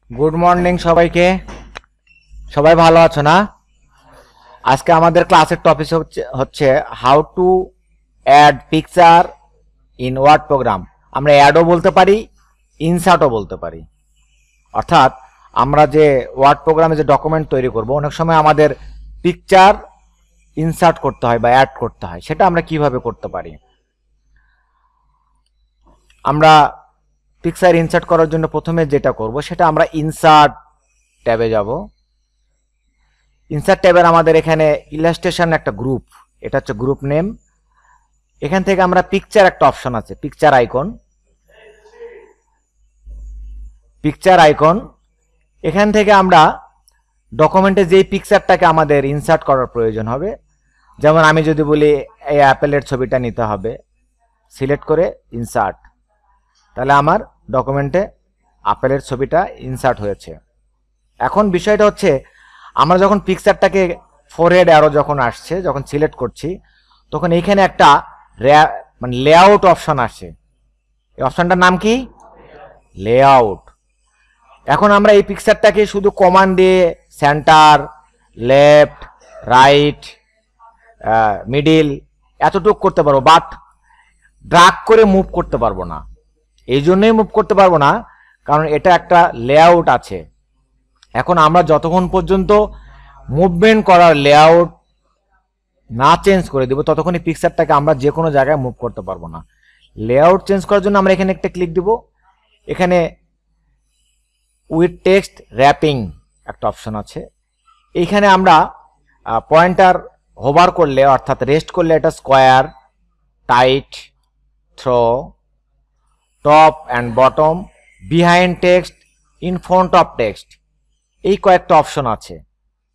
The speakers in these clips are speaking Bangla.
গুড মর্নিং সবাইকে। সবাই ভালো আছো না? আজকে আমাদের ক্লাসের টপিক হচ্ছে how to add picture in Word program. আমরা অ্যাডও বলতে পারি, ইনসার্টও বলতে পারি। অর্থাৎ আমরা যে ওয়ার্ড প্রোগ্রামে যে ডকুমেন্ট তৈরি করব, অনেক সময় আমাদের পিকচার ইনসার্ট করতে হয় বা অ্যাড করতে হয়। সেটা আমরা কিভাবে করতে পারি? আমরা পিকচার ইনসার্ট করার জন্য প্রথমে যেটা করব সেটা আমরা ইনসার্ট ট্যাবে যাব। ইনসার্ট ট্যাবের আমাদের এখানে ইলাস্ট্রেশন একটা গ্রুপ, এটা হচ্ছে গ্রুপ নেম। এখান থেকে আমরা পিকচার একটা অপশন আছে, পিকচার আইকন। এখান থেকে আমরা ডকুমেন্টে যেই পিকচারটাকে আমাদের ইনসার্ট করার প্রয়োজন হবে, যেমন আমি যদি বলি এই অ্যাপেলের ছবিটা নিতে হবে, সিলেক্ট করে ইনসার্ট, তাহলে আমার ডকুমেন্টে আপেলের ছবিটা ইনসার্ট হয়েছে। এখন বিষয়টা হচ্ছে আমরা যখন পিকচারটাকে ফরহেড অ্যারো যখন আসছে, যখন সিলেক্ট করছি, তখন এইখানে একটা লেআউট অপশন আসে। এই অপশনটার নাম কি? লেআউট। এখন আমরা এই পিকচারটাকে শুধু কমান্ড দিয়ে সেন্টার, লেফট, রাইট, মিডিল এতটুকু করতে পারবো, বাট ড্রাগ করে মুভ করতে পারবো না। এই জন্যই মুভ করতে পারবো না, কারণ এটা একটা লেআউট আছে। এখন আমরা যতক্ষণ পর্যন্ত মুভমেন্ট করার লেআউট না চেঞ্জ করে দিব, ততক্ষণই পিকচারটাকে আমরা যে কোনো জায়গায় মুভ করতে পারবো না। লেআউট চেঞ্জ করার জন্য আমরা এখানে একটা ক্লিক দিব। এখানে উইথ টেক্সট র্যাপিং একটা অপশন আছে। এইখানে আমরা পয়েন্টার হোভার করলে, অর্থাৎ রেস্ট করলে, এটা square, tight, through, top and bottom, behind text, in front of text, এই কয়েকটা অপশন আছে।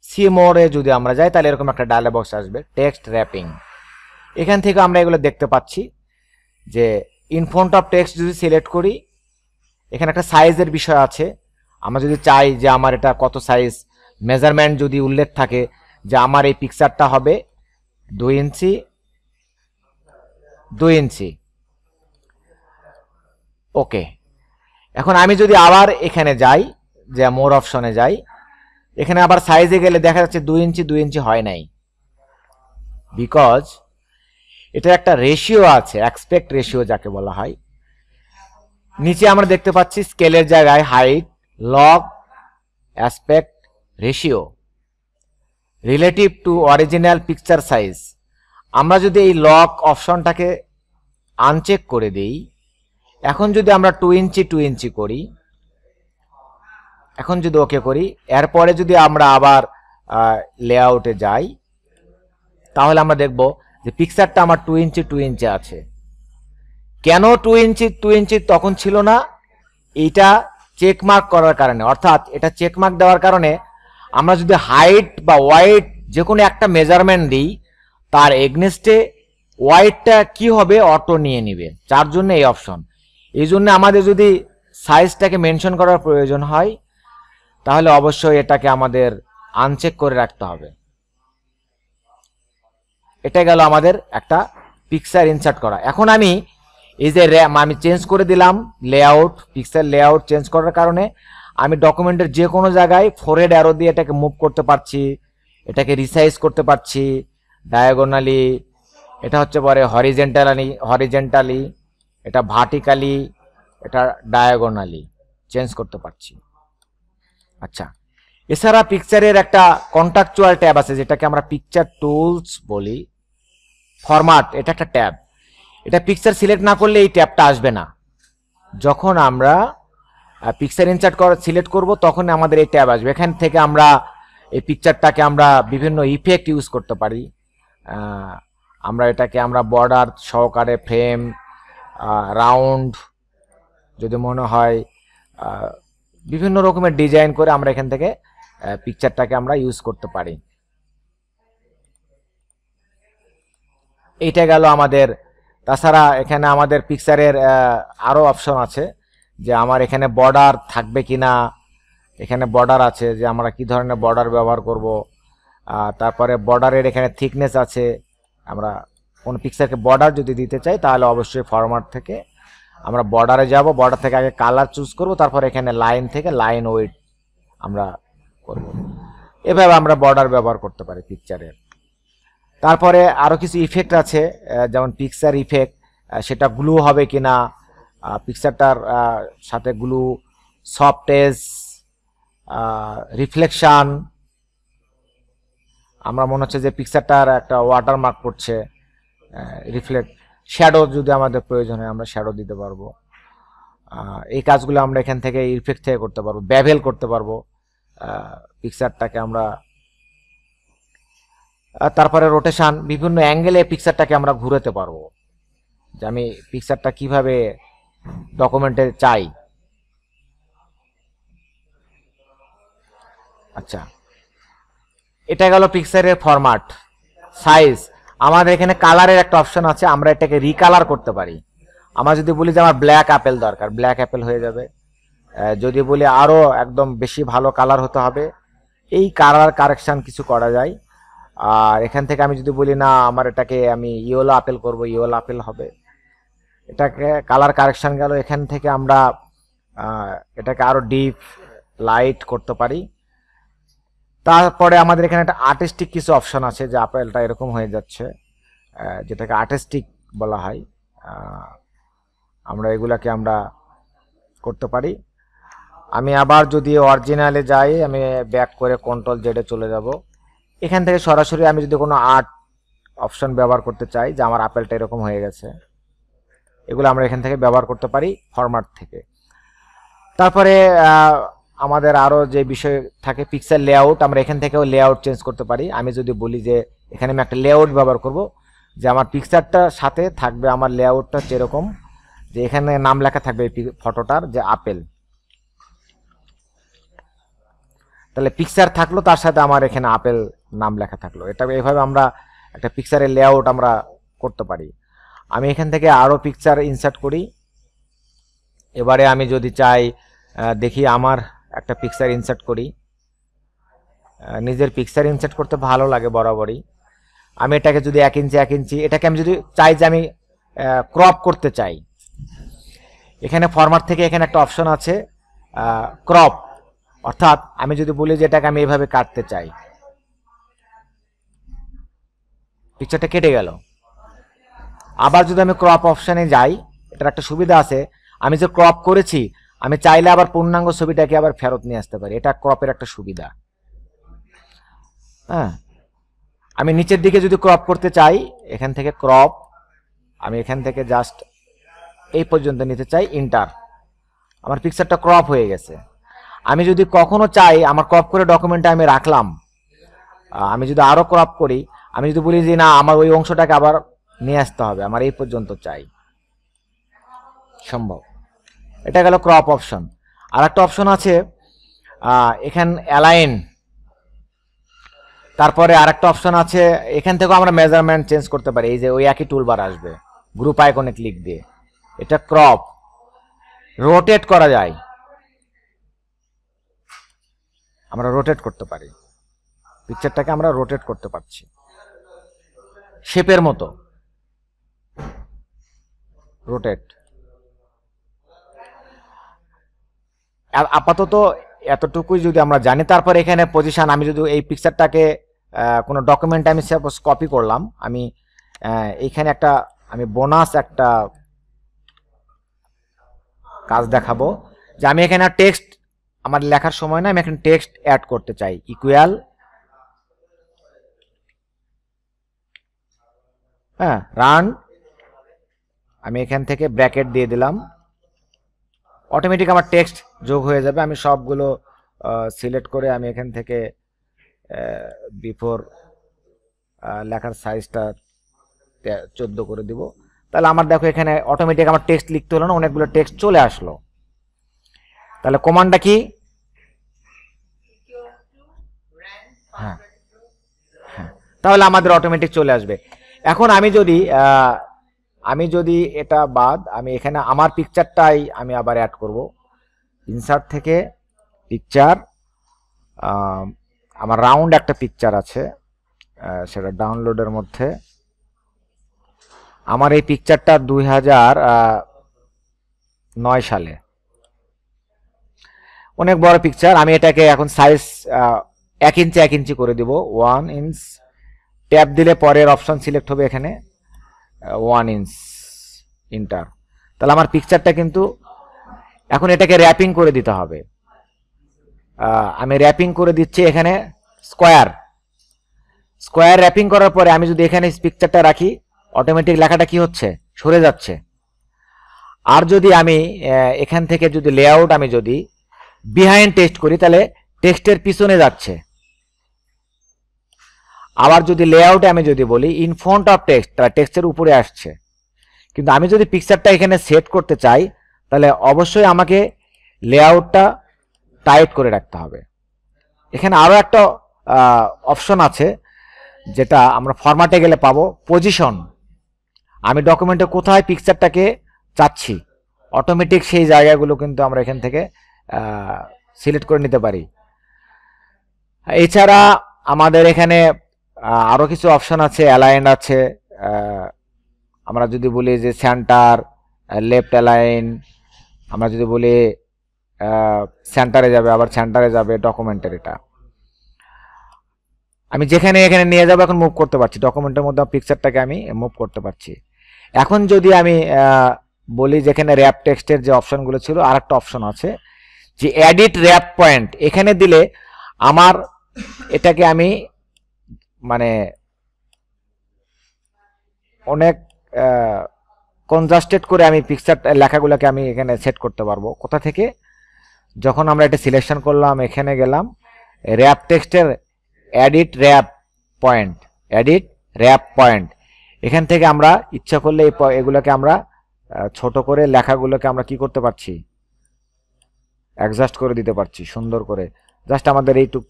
সি মোডে যদি আমরা যাই তাহলে এরকম একটা ডায়লগ বক্স আসবে, টেক্সট র্যাপিং। এখান থেকে আমরা এগুলো দেখতে পাচ্ছি যে ইন ফ্রন্ট অফ টেক্সট যদি সিলেক্ট করি, এখানে একটা সাইজের বিষয় আছে। আমরা যদি চাই যে আমার এটা কত সাইজ, মেজারমেন্ট যদি উল্লেখ থাকে যে আমার এই পিকচারটা হবে 2 ইঞ্চি 2 ইঞ্চি, ওকে। এখন আমি যদি আবার এখানে যাই, যে মোর অপশনে যাই, এখানে আবার সাইজে গেলে দেখা যাচ্ছে 2 ইঞ্চি 2 ইঞ্চি হয় নাই, বিকজ এটা একটা রেশিও আছে, অ্যাসপেক্ট রেশিও যাকে বলা হয়। নিচে আমরা দেখতে পাচ্ছি স্কেলের জায়গায় height, log, aspect ratio relative to original picture size. আমরা যদি এই লগ অপশনটাকে আনচেক করে দিই, এখন যদি আমরা 2 ইঞ্চি 2 ইঞ্চি করি, এখন যদি ওকে করি, এরপরে যদি আমরা আবার লেআউটে যাই, তাহলে আমরা দেখব যে পিকচারটা আমার 2 ইঞ্চি 2 ইঞ্চি আছে। কেন 2 ইঞ্চি 2 ইঞ্চি তখন ছিল না? এইটা চেকমার্ক করার কারণে, অর্থাৎ এটা চেকমার্ক দেওয়ার কারণে আমরা যদি হাইট বা ওয়াইড যে কোনো একটা মেজারমেন্ট দিই, তার এগনেস্টে ওয়াইডটা কি হবে অটো নিয়ে নিবে, যার জন্য এই অপশন। এই জন্য আমাদের যদি সাইজটাকে মেনশন করার প্রয়োজন হয়, তাহলে অবশ্যই এটাকে আমাদের আনচেক করে রাখতে হবে। এটা গেল আমাদের একটা পিকচার ইনসার্ট করা। এখন আমি এই যে আমি চেঞ্জ করে দিলাম লেআউট, পিকচার লেআউট চেঞ্জ করার কারণে আমি ডকুমেন্টের যে কোনো জায়গায় ফরহেড অ্যারো দিয়ে এটাকে মুভ করতে পারছি, এটাকে রিসাইজ করতে পারছি, ডায়াগোনালি, এটা হচ্ছে পরে হরিজেন্টালি, এটা ভার্টিক্যালি, এটা ডায়াগোনালি চেঞ্জ করতে পারছি। আচ্ছা, এছাড়া পিকচারের একটা কন্ট্রাকচুয়াল ট্যাব আছে, যেটাকে আমরা পিকচার টুলস বলি। ফরম্যাট, এটা একটা ট্যাব। এটা পিকচার সিলেক্ট না করলে এই ট্যাবটা আসবে না। যখন আমরা পিকচার ইনসার্ট সিলেক্ট করব, তখন আমাদের এই ট্যাব আসবে। এখান থেকে আমরা এই পিকচারটাকে আমরা বিভিন্ন ইফেক্ট ইউজ করতে পারি। আমরা এটাকে আমরা বর্ডার সহকারে, ফ্রেম, রাউন্ড যদি মনে হয়, বিভিন্ন রকমের ডিজাইন করে আমরা এখান থেকে পিকচারটাকে আমরা ইউজ করতে পারি। এইটা গেল আমাদের। তাছাড়া এখানে আমাদের পিকচারের আরো অপশন আছে, যে আমার এখানে বর্ডার থাকবে কিনা, এখানে বর্ডার আছে যে আমরা কি ধরনের বর্ডার ব্যবহার করব। তারপরে বর্ডারের এখানে থিকনেস আছে, আমরা কোন পিকচারকে বর্ডার যদি দিতে চাই তাহলে অবশ্যই ফরম্যাট থেকে আমরা বর্ডারে যাব। বর্ডার থেকে আগে কালার চুজ করব, তারপর এখানে লাইন থেকে লাইন ওয়েট আমরা করব। এভাবে আমরা বর্ডার ব্যবহার করতে পারি পিকচারের। তারপরে আরো কিছু ইফেক্ট আছে, যেমন পিকচার ইফেক্ট, সেটা গ্লু হবে কিনা, পিকচারটার সাথে গ্লু, সফট এজ, রিফ্লেকশন, আমরা মনে হচ্ছে যে পিকচারটার একটা ওয়াটারমার্ক পড়ছে, রিফ্লেক্ট, শ্যাডো যদি আমাদের প্রয়োজন হয় আমরা শ্যাডো দিতে পারবো। এই কাজগুলো আমরা এখান থেকে ইফেক্ট থেকে করতে পারবো, ব্যাভেল করতে পারবো পিকচারটাকে আমরা। তারপরে রোটেশন, বিভিন্ন অ্যাঙ্গেলে পিকচারটাকে আমরা ঘুরাতে পারবো, যে আমি পিকচারটা কিভাবে ডকুমেন্টে চাই। আচ্ছা, এটা গেল পিকচারের ফরম্যাট। সাইজ, আমাদের এখানে কালারের একটা অপশন আছে, আমরা এটাকে রিকালার করতে পারি। আমরা যদি বলি যে আমার ব্ল্যাক অ্যাপেল দরকার, ব্ল্যাক অ্যাপেল হয়ে যাবে। যদি বলি আরো একদম বেশি ভালো কালার হতে হবে, এই কালার কারেকশন কিছু করা যায়। আর এখান থেকে আমি যদি বলি না আমার এটাকে আমি ইয়েলো আপেল করব, ইয়েলো আপেল হবে, এটাকে কালার কারেকশন গেল। এখান থেকে আমরা এটাকে আরো ডিপ লাইট করতে পারি। তারপরে আমাদের এখানে একটা আর্টিস্টিক কিছু অপশন আছে, যে আপেলটা এরকম হয়ে যাচ্ছে, যেটাকে আর্টিস্টিক বলা হয়। আমরা এগুলাকে আমরা করতে পারি। আমি আবার যদি অরিজিনালে যাই, আমি ব্যাক করে কন্ট্রোল জেডে চলে যাব। এখান থেকে সরাসরি আমি যদি কোনো আর্ট অপশন ব্যবহার করতে চাই, যে আমার আপেলটা এরকম হয়ে গেছে, এগুলো আমরা এখান থেকে ব্যবহার করতে পারি ফরম্যাট থেকে। তারপরে আমাদের আরো যে বিষয় থাকে পিকচার লেআউট, আমরা এখান থেকেও লেআউট চেঞ্জ করতে পারি। আমি যদি বলি যে এখানে আমি একটা লেআউট ব্যবহার করব, যে আমার পিকচারটার সাথে থাকবে আমার লেআউটটা যেরকম, যে এখানে নাম লেখা থাকবে ফটোটার যে আপেল, তাহলে পিকচার থাকলো তার সাথে আমার এখানে আপেল নাম লেখা থাকলো। এটা এইভাবে আমরা একটা পিকচারের লেআউট আমরা করতে পারি। আমি এখান থেকে আরো পিকচার ইনসার্ট করি। এবারে আমি যদি চাই, দেখি আমার একটা পিকচার ইনসার্ট করি। নিজের পিকচার ইনসার্ট করতে ভালো লাগে বরাবরই। আমি এটাকে যদি 1 ইঞ্চি 1 ইঞ্চি, এটাকে আমি যদি চাই যে আমি ক্রপ করতে চাই, এখানে ফরম্যাট থেকে এখানে একটা অপশন আছে ক্রপ, অর্থাৎ আমি যদি বলি যে এটাকে আমি এইভাবে কাটতে চাই, পিকচারটা কেটে গেল। আবার যদি আমি ক্রপ অপশনে যাই, এটার একটা সুবিধা আছে, আমি যে ক্রপ করেছি আমি চাইলে আবার পূর্ণাঙ্গ ছবিটাকে আবার ফেরত নিয়ে আসতে পারি, এটা ক্রপের একটা সুবিধা। হ্যাঁ, আমি নিচের দিকে যদি ক্রপ করতে চাই, এখান থেকে ক্রপ, আমি এখান থেকে জাস্ট এই পর্যন্ত নিতে চাই, ইন্টার, আমার পিকচারটা ক্রপ হয়ে গেছে। আমি যদি কখনো চাই আমার ক্রপ করে ডকুমেন্টে আমি রাখলাম, আমি যদি আরো ক্রপ করি, আমি যদি বলি যে না আমার ওই অংশটাকে আবার নিয়ে আসতে হবে, আমার এই পর্যন্ত চাই, সম্ভব। এটা গেল ক্রপ অপশন। আর একটা অপশন আছে এখানে অ্যালাইন, তারপরে আরেকটা অপশন আছে, এখান থেকেও আমরা মেজারমেন্ট চেঞ্জ করতে পারি। এই যে ওই একই টুলবার আসবে, গ্রুপ আইকনে ক্লিক দিয়ে এটা ক্রপ, রোটেট করা যায়, আমরা রোটেট করতে পারি, পিকচারটাকে আমরা রোটেট করতে পারছি শেপের মতো, রোটেট। আপাতত এতটুকুই যদি আমরা জানি। তারপর এখানে পজিশন, আমি যদি এই পিকচারটাকে কোনো ডকুমেন্ট আমি সাপোজ কপি করলাম, আমি এইখানে একটা আমি বোনাস একটা কাজ দেখাবো, যে আমি এখানে টেক্সট আমার লেখার সময় না, আমি এখানে টেক্সট অ্যাড করতে চাই, ইকুয়াল, হ্যাঁ, রান, আমি এখান থেকে ব্র্যাকেট দিয়ে দিলাম, অটোমেটিক আমার টেক্সট যোগ হয়ে যাবে। আমি সবগুলো সিলেক্ট করে আমি এখান থেকে বিফোর লেখার সাইজটা 14 করে দিব, তাহলে আমার দেখো এখানে অটোমেটিক আমার টেক্সট লিখতে হলো না, অনেকগুলো টেক্সট চলে আসলো। তাহলে কমান্ডটা কি? হ্যাঁ, তাহলে আমাদের অটোমেটিক চলে আসবে। এখন আমি যদি এটা বাদ, আমি এখানে আমার পিকচারটাই আমি আবার অ্যাড করব, ইনসার্ট থেকে পিকচার, আমার রাউন্ড একটা পিকচার আছে, সেটা ডাউনলোডের মধ্যে, আমার এই পিকচারটা 2009 সালে, অনেক বড় পিকচার, আমি এটাকে এখন সাইজ 1 ইঞ্চি 1 ইঞ্চি করে দিব। 1 ইঞ্চ ট্যাব দিলে পরের অপশন সিলেক্ট হবে, এখানে 1 ইঞ্চ ইন্টার। তাহলে আমার পিকচারটা কিন্তু এখন এটাকে র্যাপিং করে দিতে হবে। আমি র্যাপিং করে দিচ্ছি এখানে স্কোয়ার র্যাপিং করার পরে আমি যদি এখানে পিকচারটা রাখি অটোমেটিক লেখাটা কি হচ্ছে, সরে যাচ্ছে। আর যদি আমি এখান থেকে যদি লেআউট আমি যদি বিহাইন্ড টেক্সট করি তাহলে টেক্সটের পিছনে যাচ্ছে। আবার যদি লেআউটে আমি যদি বলি ইন ফ্রন্ট অফ টেক্সট, তাহলে টেক্সটের উপরে আসছে। কিন্তু আমি যদি পিকচারটা এখানে সেট করতে চাই তাহলে অবশ্যই আমাকে লেআউটটা টাইট করে রাখতে হবে। এখানে আরো একটা অপশন আছে যেটা আমরা ফরম্যাটে গেলে পাবো, পজিশন। আমি ডকুমেন্টে কোথায় পিকচারটাকে চাচ্ছি অটোমেটিক সেই জায়গাগুলো কিন্তু আমরা এখান থেকে সিলেক্ট করে নিতে পারি। এছাড়া আমাদের এখানে আরো কিছু অপশন আছে, অ্যালাইন আছে। আমরা যদি বলি যে সেন্টার, লেফট অ্যালাইন, আমরা যদি বলি সেন্টারে যাবে, আবার সেন্টারে যাবে ডকুমেন্টের। এটা আমি যেখানে এখানে নিয়ে যাবো, এখন মুভ করতে পারছি ডকুমেন্টের মধ্যে পিকচারটাকে আমি মুভ করতে পারছি। এখন যদি আমি বলি যেখানে র্যাপ টেক্সটের যে অপশনগুলো ছিল, আর একটা অপশন আছে যে এডিট র্যাপ পয়েন্ট। এখানে দিলে আমার এটাকে আমি মানে অনেক কনজাস্টেড করে আমি পিকচার লেখাগুলোকে আমি এখানে সেট করতে পারবো। কোথা থেকে, যখন আমরা এটা সিলেকশন করলাম, এখানে গেলাম র্যাপ টেক্সটের এডিট র্যাপ পয়েন্ট, এখান থেকে আমরা ইচ্ছা করলে এগুলোকে আমরা ছোট করে লেখাগুলোকে আমরা কি করতে পারছি, অ্যাডজাস্ট করে দিতে পারছি সুন্দর করে। জাস্ট আমাদের এইটুক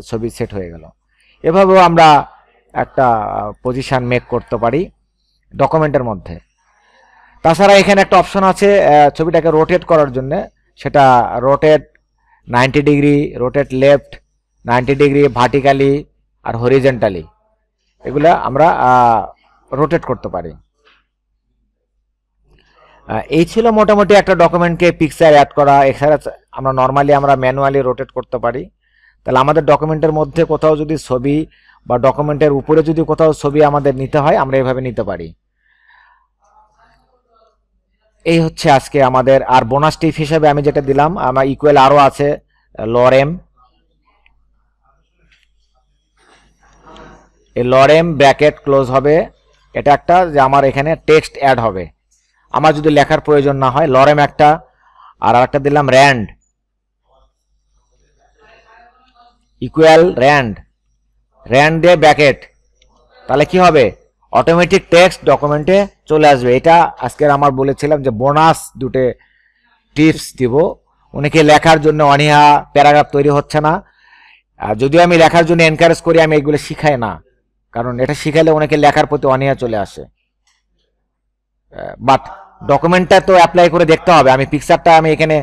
ছবি সেট হয়ে গেল। এভাবেও আমরা একটা পজিশন মেক করতে পারি ডকুমেন্টের মধ্যে। তাছাড়া এখানে একটা অপশন আছে ছবিটাকে রোটেট করার জন্য, সেটা rotate 90 degree, rotate left 90 degree, vertically আর হরিজেন্টালি, এগুলা আমরা রোটেট করতে পারি। এই ছিল মোটামুটি একটা ডকুমেন্টকে পিকচার অ্যাড করা। এছাড়া আমরা নর্মালি আমরা ম্যানুয়ালি রোটেট করতে পারি। তাহলে আমাদের ডকুমেন্টের মধ্যে কোথাও যদি ছবি বা ডকুমেন্টের উপরে যদি কোথাও ছবি আমাদের নিতে হয়, আমরা এইভাবে নিতে পারি। এই হচ্ছে আজকে আমাদের। আর বোনাস টিপ হিসেবে আমি যেটা দিলাম, আমার ইকুয়াল আরো আছে লরেম। এই লরেম ব্র্যাকেট ক্লোজ হবে, এটা একটা যে আমার এখানে টেক্সট অ্যাড হবে। আমার যদি লেখার প্রয়োজন না হয়, লরেম একটা, আর আরেকটা দিলাম র্যান্ড, ইকুয়াল র্যান্ড দিয়ে ব্র্যাকেট। তাহলে কি হবে, অটোমেটিক টেক্সট ডকুমেন্টে চলে আসবে। এটা আজকের আমার বলেছিলাম যে বোনাস দুটো টিপস দিব। অনেকে লেখার জন্য অনীহা, প্যারাগ্রাফ তৈরি হচ্ছে না। যদিও আমি লেখার জন্য এনকারেজ করি, আমি এগুলো শিখাই না, কারণ এটা শিখাইলে অনেকে লেখার প্রতি অনীহা চলে আসে। বাট ডকুমেন্টটা তো অ্যাপ্লাই করে দেখতে হবে, আমি পিকচারটা আমি এখানে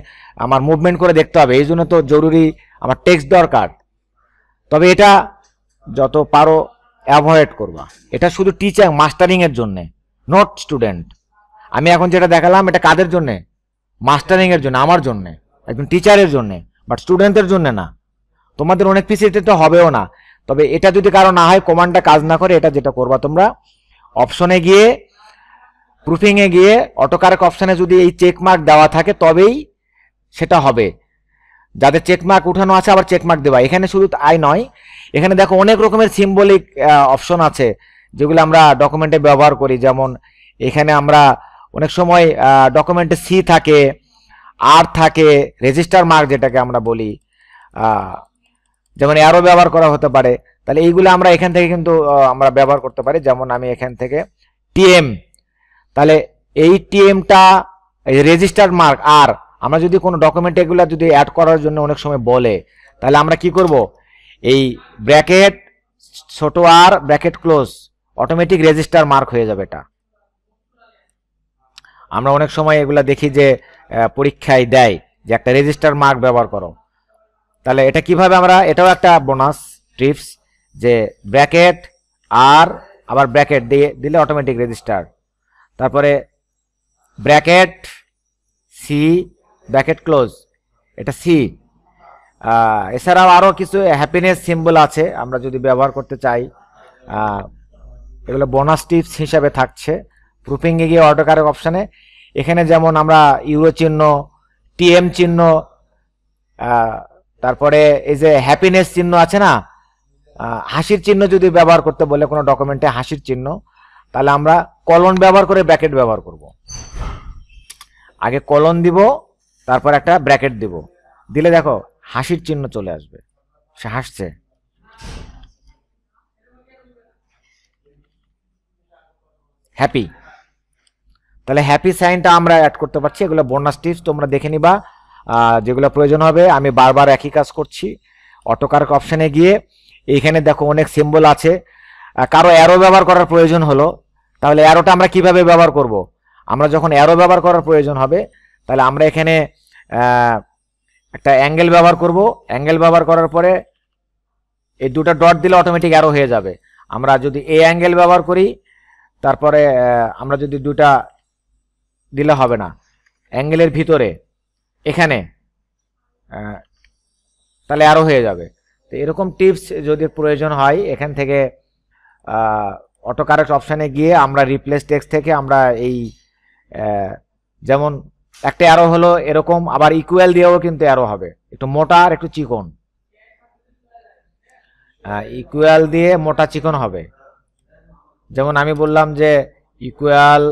আমার মুভমেন্ট করে দেখতে হবে, এই জন্য তো জরুরি আমার টেক্সট দরকার। তবে এটা যত পারো অ্যাভয়েড করবা। এটা শুধু টিচার মাস্টারিং এর জন্য, নট স্টুডেন্ট। আমি এখন যেটা দেখালাম এটা কাদের জন্য, মাস্টারিং এর জন্য, আমার জন্য, একজন টিচারের জন্য, বাট স্টুডেন্টদের জন্য না। তোমাদের অনেক পিছিয়ে তো হবেও না। তবে এটা যদি কারো না হয়, কমান্ডটা কাজ না করে, এটা যেটা করবা তোমরা অপশনে গিয়ে, প্রুফিং এ গিয়ে অটোকারেক্ট অপশনে যদি এই চেকমার্ক দেওয়া থাকে তবেই সেটা হবে। যাদের চেকমার্ক উঠানো আছে আবার চেকমার্ক দেবা। এখানে শুধু আই নয়, এখানে দেখো অনেক রকমের সিম্বলিক অপশন আছে যেগুলো আমরা ডকুমেন্টে ব্যবহার করি। যেমন এখানে আমরা অনেক সময় ডকুমেন্টে সি থাকে, আর থাকে, রেজিস্টার মার্ক যেটাকে আমরা বলি, যেমন অ্যারো ব্যবহার করা হতে পারে। তাহলে এইগুলো আমরা এখান থেকে কিন্তু আমরা ব্যবহার করতে পারি। যেমন আমি এখান থেকে টিএম, তাহলে এই টিএমটা রেজিস্টার মার্ক। আর আমরা যদি কোনো ডকুমেন্ট এগুলো যদি অ্যাড করার জন্য অনেক সময় বলে, তাহলে আমরা কি করব, এই ব্র্যাকেট ছোট আর bracket close automatic register mark হয়ে যাবে। এটা আমরা অনেক সময় এগুলা দেখি যে পরীক্ষায় দেয় যে একটা রেজিস্টার মার্ক ব্যবহার করো। তাহলে এটা কিভাবে আমরা, এটাও একটা বোনাস টিপস যে ব্র্যাকেট আর আবার ব্র্যাকেট দিয়ে দিলে অটোমেটিক রেজিস্টার। তারপরে ব্র্যাকেট সি ব্র্যাকেট ক্লোজ, এটা সি, এছাড়াও আরও কিছু হ্যাপিনেস সিম্বল আছে, আমরা যদি ব্যবহার করতে চাই এগুলো বোনাস টিপস হিসাবে থাকছে। প্রুফিংয়ে গিয়ে অটোকারের অপশানে এখানে যেমন আমরা ইউরো চিহ্ন, টিএম চিহ্ন, তারপরে এই যে হ্যাপিনেস চিহ্ন আছে না, হাসির চিহ্ন যদি ব্যবহার করতে বলে কোনো ডকুমেন্টে হাসির চিহ্ন, তাহলে আমরা কলন ব্যবহার করে ব্র্যাকেট ব্যবহার করব। আগে কলন দিব, তারপর একটা ব্র্যাকেট দিব, দিলে দেখো হাসির চিহ্ন চলে আসবে, সে হাসছে। হ্যাপি, তাহলে হ্যাপি সাইনটা আমরা অ্যাড করতে পারছি। এগুলো বোনাস টিপস, তোমরা দেখে নিবা যেগুলো প্রয়োজন হবে। আমি বারবার একই কাজ করছি। অটোকার্ক অপশানে গিয়ে এইখানে দেখো অনেক সিম্বল আছে। কারো অ্যারো ব্যবহার করার প্রয়োজন হলো, তাহলে অ্যারোটা আমরা কিভাবে ব্যবহার করব? আমরা যখন অ্যারো ব্যবহার করার প্রয়োজন হবে, তাহলে আমরা এখানে একটা অ্যাঙ্গেল ব্যবহার করব। অ্যাঙ্গেল ব্যবহার করার পরে এই দুটো ডট দিলে অটোমেটিক অ্যারো হয়ে যাবে। আমরা যদি এই অ্যাঙ্গেল ব্যবহার করি, তারপরে আমরা যদি দুটা দিলে হবে না, অ্যাঙ্গেলের ভিতরে এখানে, তাহলে অ্যারো হয়ে যাবে। তো এরকম টিপস যদি প্রয়োজন হয়, এখান থেকে অটোকারেক্ট অপশানে গিয়ে আমরা রিপ্লেস টেক্সট থেকে আমরা এই যেমন একটা অ্যারো হলো এরকম, আবার ইকুয়াল দিয়েও কিন্তু অ্যারো হবে, একটু মোটা আর একটু চিকন। ইকুয়াল দিয়ে মোটা চিকন হবে। যেমন আমি বললাম যে ইকুয়াল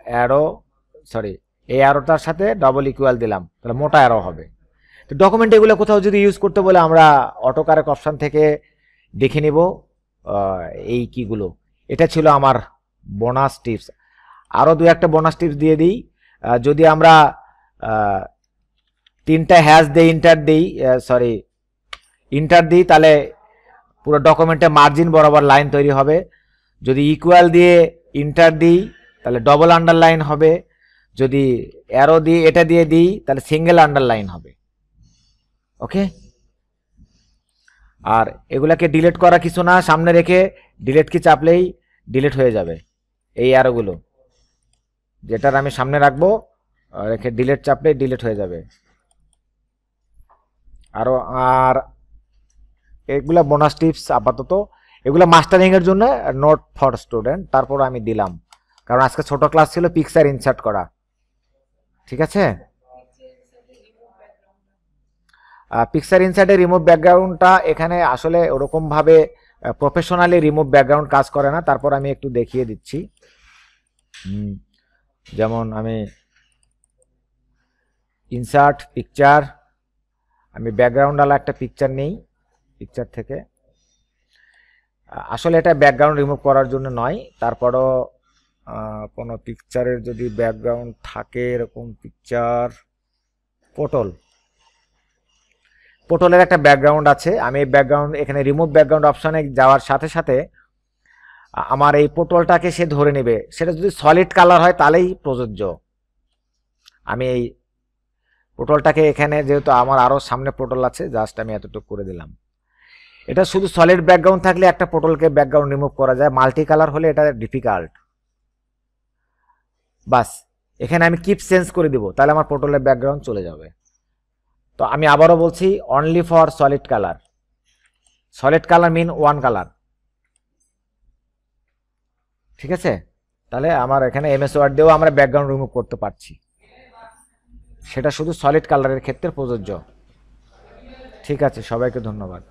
অ্যারো, সরি, এই অ্যারোটার সাথে ডবল ইকুয়াল দিলাম, তাহলে মোটা অ্যারো হবে। তো ডকুমেন্ট এগুলো কোথাও যদি ইউজ করতে বলে আমরা অটোকারেক্ট অপশান থেকে দেখে নিব এই কিগুলো। এটা ছিল আমার বোনাস টিপস। আরও দু একটা বোনাস টিপস দিয়ে দিই। যদি আমরা তিনটা হ্যাশ দিই, ইন্টার দিই, তাহলে পুরো ডকুমেন্টে মার্জিন বরাবর লাইন তৈরি হবে। যদি ইকুয়াল দিয়ে ইন্টার দিই, তাহলে ডবল আন্ডারলাইন হবে। যদি অ্যারো দিয়ে এটা দিয়ে দিই, তাহলে সিঙ্গেল আন্ডারলাইন হবে। ওকে, আর এগুলাকে ডিলিট করা কিছু না, সামনে রেখে ডিলিট কি চাপলেই ডিলিট হয়ে যাবে। এই অ্যারোগুলো যেটার আমি সামনে রাখবো, রেখে ডিলিট চাপলেই ডিলিট হয়ে যাবে। আর এগুলা বোনাস টিপস আপাতত, এগুলো মাস্টারিং এর জন্য, নোট ফর স্টুডেন্ট। তারপর আমি দিলাম, কারণ আজকে ছোট ক্লাস ছিল পিকচার ইনসার্ট করা। ঠিক আছে, পিকচার ইনসার্টে রিমুভ ব্যাকগ্রাউন্ডটা এখানে আসলে ওরকম ভাবে প্রফেশনালি রিমুভ ব্যাকগ্রাউন্ড কাজ করে না। তারপর আমি একটু দেখিয়ে দিচ্ছি। যেমন আমি ইনসার্ট পিকচার, আমি ব্যাকগ্রাউন্ড আলা একটা পিকচার নেই, পিকচার থেকে আসলে এটা ব্যাকগ্রাউন্ড রিমুভ করার জন্য নয়। তারপরও কোনো পিকচারের যদি ব্যাকগ্রাউন্ড থাকে, এরকম পিকচার, পটলের একটা ব্যাকগ্রাউন্ড আছে, আমি এই ব্যাকগ্রাউন্ড এখানে রিমুভ ব্যাকগ্রাউন্ড অপশানে যাওয়ার সাথে সাথে আমার এই পটলটাকে সে ধরে নেবে। সেটা যদি সলিড কালার হয় তাহলেই প্রযোজ্য। আমি এই পটলটাকে এখানে, যেহেতু আমার আরও সামনে পটল আছে, জাস্ট আমি এতটুকু করে দিলাম। এটা শুধু সলিড ব্যাকগ্রাউন্ড থাকলে একটা পটলকে ব্যাকগ্রাউন্ড রিমুভ করা যায়, মাল্টি কালার হলে এটা ডিফিকাল্ট। বাস, এখানে আমি কিপ চেঞ্জ করে দিব, তাহলে আমার পটলের ব্যাকগ্রাউন্ড চলে যাবে। তো আমি আবারও বলছি, only for solid colour. Solid colour mean one colour. ঠিক আছে, তাহলে আমার এখানে এমএস ওয়ার্ড দিয়েও আমরা ব্যাকগ্রাউন্ড রিমুভ করতে পারছি। সেটা শুধু সলিড কালারের ক্ষেত্রে প্রযোজ্য। ঠিক আছে, সবাইকে ধন্যবাদ।